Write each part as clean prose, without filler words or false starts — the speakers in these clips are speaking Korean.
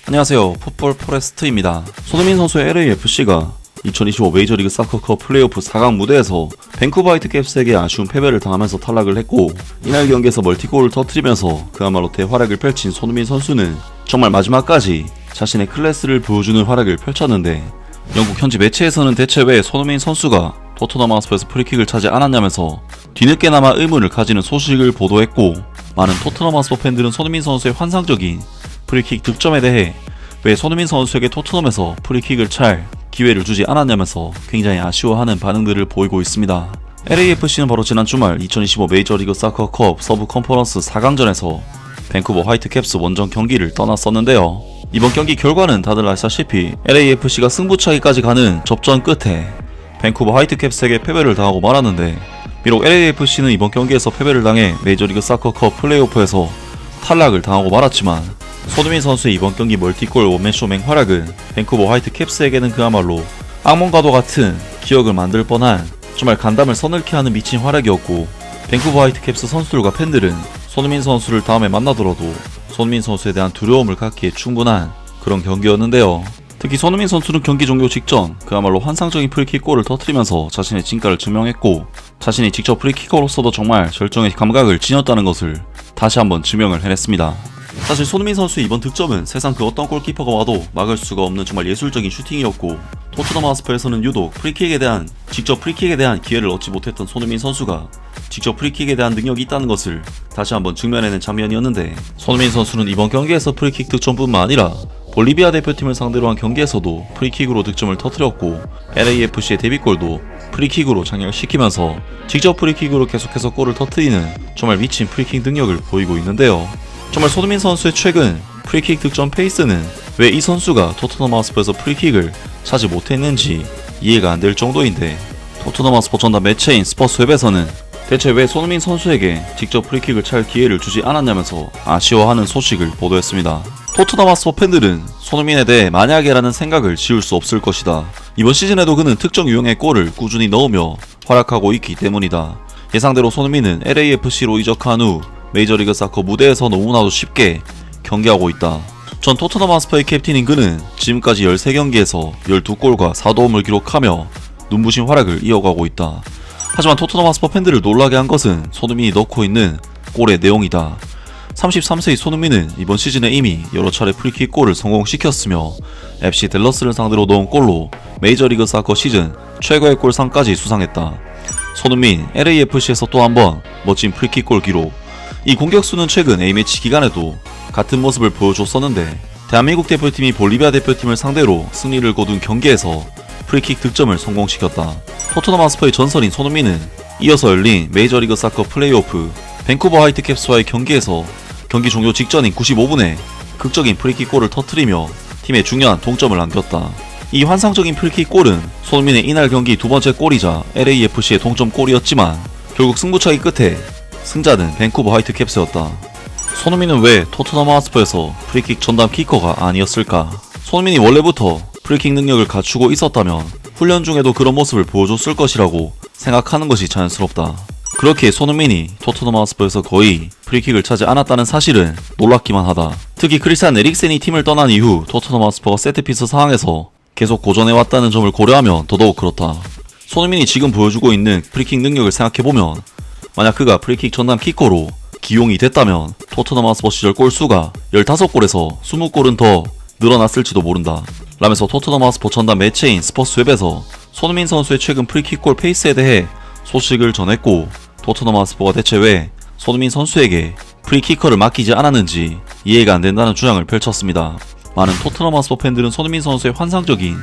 안녕하세요. 풋볼 포레스트입니다. 손흥민 선수의 LAFC가 2025 메이저리그 사커컵 플레이오프 4강 무대에서 밴쿠버 화이트캡스에게 아쉬운 패배를 당하면서 탈락을 했고, 이날 경기에서 멀티골을 터뜨리면서 그야말로 대활약을 펼친 손흥민 선수는 정말 마지막까지 자신의 클래스를 보여주는 활약을 펼쳤는데, 영국 현지 매체에서는 대체 왜 손흥민 선수가 토트넘 하스퍼에서 프리킥을 차지 않았냐면서 뒤늦게나마 의문을 가지는 소식을 보도했고, 많은 토트넘 하스퍼 팬들은 손흥민 선수의 환상적인 프리킥 득점에 대해 왜 손흥민 선수에게 토트넘에서 프리킥을 찰 기회를 주지 않았냐면서 굉장히 아쉬워하는 반응들을 보이고 있습니다. LAFC는 바로 지난 주말 2025 메이저리그 사커컵 서부 컨퍼런스 4강전에서 밴쿠버 화이트캡스 원정 경기를 떠났었는데요. 이번 경기 결과는 다들 아시다시피 LAFC가 승부차기까지 가는 접전 끝에 밴쿠버 화이트캡스에게 패배를 당하고 말았는데, 비록 LAFC는 이번 경기에서 패배를 당해 메이저리그 사커컵 플레이오프에서 탈락을 당하고 말았지만, 손흥민 선수의 이번 경기 멀티골 원맨쇼 맹활약은 밴쿠버 화이트캡스에게는 그야말로 악몽과도 같은 기억을 만들 뻔한 정말 간담을 서늘케 하는 미친 활약이었고, 밴쿠버 화이트캡스 선수들과 팬들은 손흥민 선수를 다음에 만나더라도 손흥민 선수에 대한 두려움을 갖기에 충분한 그런 경기였는데요. 특히 손흥민 선수는 경기 종료 직전 그야말로 환상적인 프리킥골을 터뜨리면서 자신의 진가를 증명했고, 자신이 직접 프리킥커로서도 정말 절정의 감각을 지녔다는 것을 다시 한번 증명을 해냈습니다. 사실 손흥민 선수의 이번 득점은 세상 그 어떤 골키퍼가 와도 막을 수가 없는 정말 예술적인 슈팅이었고, 토트넘 하스퍼에서는 유독 직접 프리킥에 대한 기회를 얻지 못했던 손흥민 선수가 직접 프리킥에 대한 능력이 있다는 것을 다시 한번 증명해낸 장면이었는데, 손흥민 선수는 이번 경기에서 프리킥 득점뿐만 아니라 볼리비아 대표팀을 상대로 한 경기에서도 프리킥으로 득점을 터뜨렸고, LAFC의 데뷔골도 프리킥으로 장렬시키면서 직접 프리킥으로 계속해서 골을 터뜨리는 정말 미친 프리킥 능력을 보이고 있는데요. 정말 손흥민 선수의 최근 프리킥 득점 페이스는 왜 이 선수가 토트넘 하스퍼에서 프리킥을 차지 못했는지 이해가 안 될 정도인데, 토트넘 하스퍼 전담 매체인 스포츠웹에서는 대체 왜 손흥민 선수에게 직접 프리킥을 찰 기회를 주지 않았냐면서 아쉬워하는 소식을 보도했습니다. 토트넘 하스퍼 팬들은 손흥민에 대해 만약에라는 생각을 지울 수 없을 것이다. 이번 시즌에도 그는 특정 유형의 골을 꾸준히 넣으며 활약하고 있기 때문이다. 예상대로 손흥민은 LAFC로 이적한 후 메이저리그 사커 무대에서 너무나도 쉽게 경기하고 있다. 전 토트넘 하스퍼의 캡틴인 그는 지금까지 13경기에서 12골과 4도움을 기록하며 눈부신 활약을 이어가고 있다. 하지만 토트넘 하스퍼 팬들을 놀라게 한 것은 손흥민이 넣고 있는 골의 내용이다. 33세의 손흥민은 이번 시즌에 이미 여러 차례 프리킥 골을 성공시켰으며 FC 댈러스를 상대로 넣은 골로 메이저리그 사커 시즌 최고의 골상까지 수상했다. 손흥민, LAFC에서 또 한번 멋진 프리킥 골 기록. 이 공격수는 최근 A매치 기간에도 같은 모습을 보여줬었는데, 대한민국 대표팀이 볼리비아 대표팀을 상대로 승리를 거둔 경기에서 프리킥 득점을 성공시켰다. 토트넘 하스퍼의 전설인 손흥민은 이어서 열린 메이저리그 사커 플레이오프 밴쿠버 화이트캡스와의 경기에서 경기 종료 직전인 95분에 극적인 프리킥 골을 터뜨리며 팀에 중요한 동점을 안겼다. 이 환상적인 프리킥 골은 손흥민의 이날 경기 두 번째 골이자 LAFC의 동점골이었지만, 결국 승부차기 끝에 승자는 밴쿠버 화이트캡스였다. 손흥민은 왜 토트넘 하스퍼에서 프리킥 전담 키커가 아니었을까? 손흥민이 원래부터 프리킥 능력을 갖추고 있었다면 훈련 중에도 그런 모습을 보여줬을 것이라고 생각하는 것이 자연스럽다. 그렇게 손흥민이 토트넘 하스퍼에서 거의 프리킥을 차지 않았다는 사실은 놀랍기만 하다. 특히 크리스티안 에릭센이 팀을 떠난 이후 토트넘 하스퍼가 세트피스 상황에서 계속 고전해왔다는 점을 고려하면 더더욱 그렇다. 손흥민이 지금 보여주고 있는 프리킥 능력을 생각해보면, 만약 그가 프리킥 전담 키커로 기용이 됐다면 토트넘 하스퍼 시절 골수가 15골에서 20골은 더 늘어났을지도 모른다 라면서 토트넘 하스퍼 전담 매체인 스포츠웹에서 손흥민 선수의 최근 프리킥골 페이스에 대해 소식을 전했고, 토트넘 하스퍼가 대체 왜 손흥민 선수에게 프리키커를 맡기지 않았는지 이해가 안 된다는 주장을 펼쳤습니다. 많은 토트넘 하스퍼 팬들은 손흥민 선수의 환상적인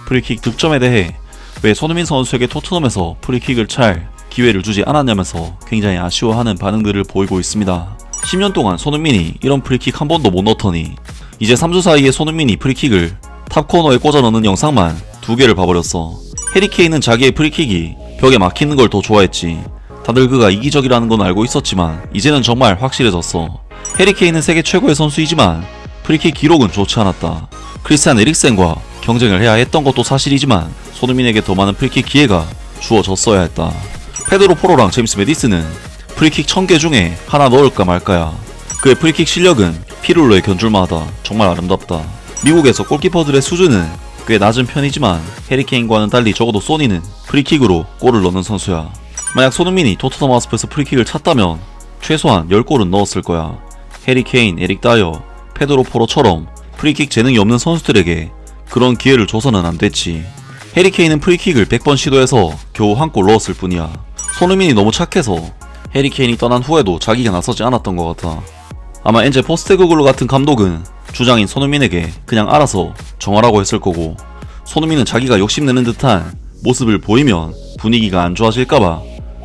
프리킥 득점에 대해 왜 손흥민 선수에게 토트넘에서 프리킥을 찰 기회를 주지 않았냐면서 굉장히 아쉬워하는 반응들을 보이고 있습니다. 10년 동안 손흥민이 이런 프리킥 한 번도 못 넣더니 이제 3주 사이에 손흥민이 프리킥을 탑코너에 꽂아 넣는 영상만 2개를 봐버렸어. 해리케인은 자기의 프리킥이 벽에 막히는 걸 더 좋아했지. 다들 그가 이기적이라는 건 알고 있었지만 이제는 정말 확실해졌어. 해리케인은 세계 최고의 선수이지만 프리킥 기록은 좋지 않았다. 크리스티안 에릭센과 경쟁을 해야 했던 것도 사실이지만 손흥민에게 더 많은 프리킥 기회가 주어졌어야 했다. 페드로 포로랑 제임스 메디슨은 프리킥 1000개 중에 하나 넣을까 말까야. 그의 프리킥 실력은 피룰로의 견줄만하다. 정말 아름답다. 미국에서 골키퍼들의 수준은 꽤 낮은 편이지만 해리케인과는 달리 적어도 소니는 프리킥으로 골을 넣는 선수야. 만약 손흥민이 토트넘 하스퍼에서 프리킥을 찼다면 최소한 10골은 넣었을 거야. 해리케인, 에릭 다이어, 페드로 포로처럼 프리킥 재능이 없는 선수들에게 그런 기회를 줘서는 안 됐지. 해리케인은 프리킥을 100번 시도해서 겨우 한 골 넣었을 뿐이야. 손흥민이 너무 착해서 해리케인이 떠난 후에도 자기가 나서지 않았던 것 같아. 아마 엔제 포스테코글루 같은 감독은 주장인 손흥민에게 그냥 알아서 정하라고 했을 거고, 손흥민은 자기가 욕심내는 듯한 모습을 보이면 분위기가 안 좋아질까봐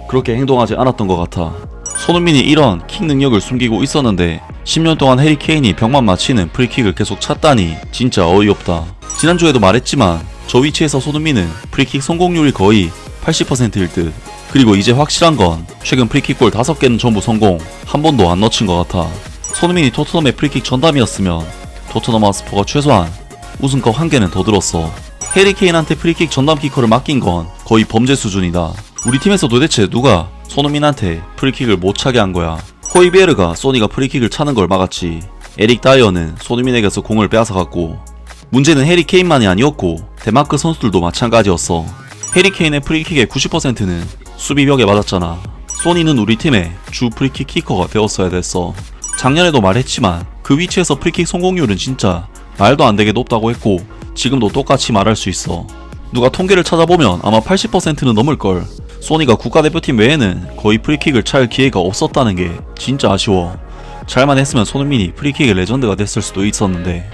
그렇게 행동하지 않았던 것 같아. 손흥민이 이런 킥 능력을 숨기고 있었는데 10년 동안 해리케인이 벽만 맞히는 프리킥을 계속 찼다니 진짜 어이없다. 지난주에도 말했지만 저 위치에서 손흥민은 프리킥 성공률이 거의 80%일 듯. 그리고 이제 확실한 건 최근 프리킥골 5개는 전부 성공, 한 번도 안 넣친 것 같아. 손흥민이 토트넘의 프리킥 전담이었으면 토트넘 하스퍼가 최소한 우승컵 1개는 더 들었어. 해리케인한테 프리킥 전담 키커를 맡긴 건 거의 범죄 수준이다. 우리 팀에서 도대체 누가 손흥민한테 프리킥을 못 차게 한 거야. 호이비에르가 소니가 프리킥을 차는 걸 막았지. 에릭 다이어는 손흥민에게서 공을 빼앗아갔고, 문제는 해리케인만이 아니었고 덴마크 선수들도 마찬가지였어. 해리케인의 프리킥의 90%는 수비벽에 맞았잖아. 소니는 우리 팀의 주 프리킥 키커가 되었어야 됐어. 작년에도 말했지만 그 위치에서 프리킥 성공률은 진짜 말도 안 되게 높다고 했고 지금도 똑같이 말할 수 있어. 누가 통계를 찾아보면 아마 80%는 넘을걸. 소니가 국가대표팀 외에는 거의 프리킥을 찰 기회가 없었다는 게 진짜 아쉬워. 잘만 했으면 손흥민이 프리킥의 레전드가 됐을 수도 있었는데,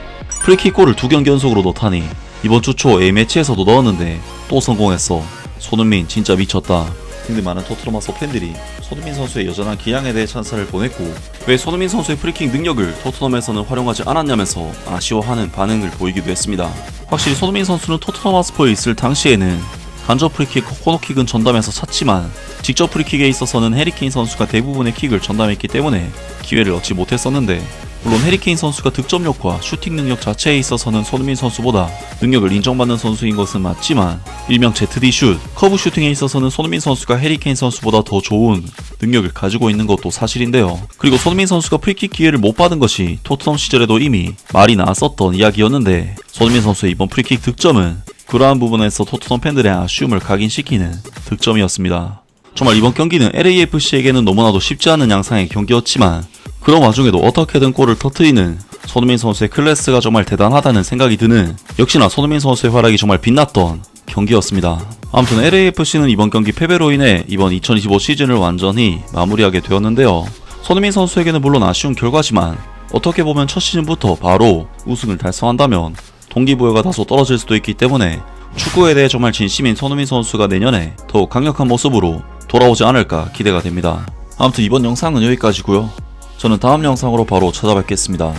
프리킥 골을 2경기 연속으로 넣다니. 이번 주 초 A매치에서도 넣었는데 또 성공했어. 손흥민 진짜 미쳤다. 근데 많은 토트넘 하스퍼 팬들이 손흥민 선수의 여전한 기량에 대해 찬사를 보냈고, 왜 손흥민 선수의 프리킥 능력을 토트넘에서는 활용하지 않았냐면서 아쉬워하는 반응을 보이기도 했습니다. 확실히 손흥민 선수는 토트넘 하스퍼에 있을 당시에는 간접 프리킥, 코너킥은 전담해서 찼지만 직접 프리킥에 있어서는 해리케인 선수가 대부분의 킥을 전담했기 때문에 기회를 얻지 못했었는데, 물론 해리케인 선수가 득점력과 슈팅 능력 자체에 있어서는 손흥민 선수보다 능력을 인정받는 선수인 것은 맞지만, 일명 ZD 슛, 커브 슈팅에 있어서는 손흥민 선수가 해리케인 선수보다 더 좋은 능력을 가지고 있는 것도 사실인데요. 그리고 손흥민 선수가 프리킥 기회를 못 받은 것이 토트넘 시절에도 이미 말이 나왔었던 이야기였는데, 손흥민 선수의 이번 프리킥 득점은 그러한 부분에서 토트넘 팬들의 아쉬움을 각인시키는 득점이었습니다. 정말 이번 경기는 LAFC에게는 너무나도 쉽지 않은 양상의 경기였지만, 그런 와중에도 어떻게든 골을 터뜨리는 손흥민 선수의 클래스가 정말 대단하다는 생각이 드는, 역시나 손흥민 선수의 활약이 정말 빛났던 경기였습니다. 아무튼 LAFC는 이번 경기 패배로 인해 이번 2025 시즌을 완전히 마무리하게 되었는데요. 손흥민 선수에게는 물론 아쉬운 결과지만 어떻게 보면 첫 시즌부터 바로 우승을 달성한다면 동기부여가 다소 떨어질 수도 있기 때문에 축구에 대해 정말 진심인 손흥민 선수가 내년에 더욱 강력한 모습으로 돌아오지 않을까 기대가 됩니다. 아무튼 이번 영상은 여기까지고요. 저는 다음 영상으로 바로 찾아뵙겠습니다.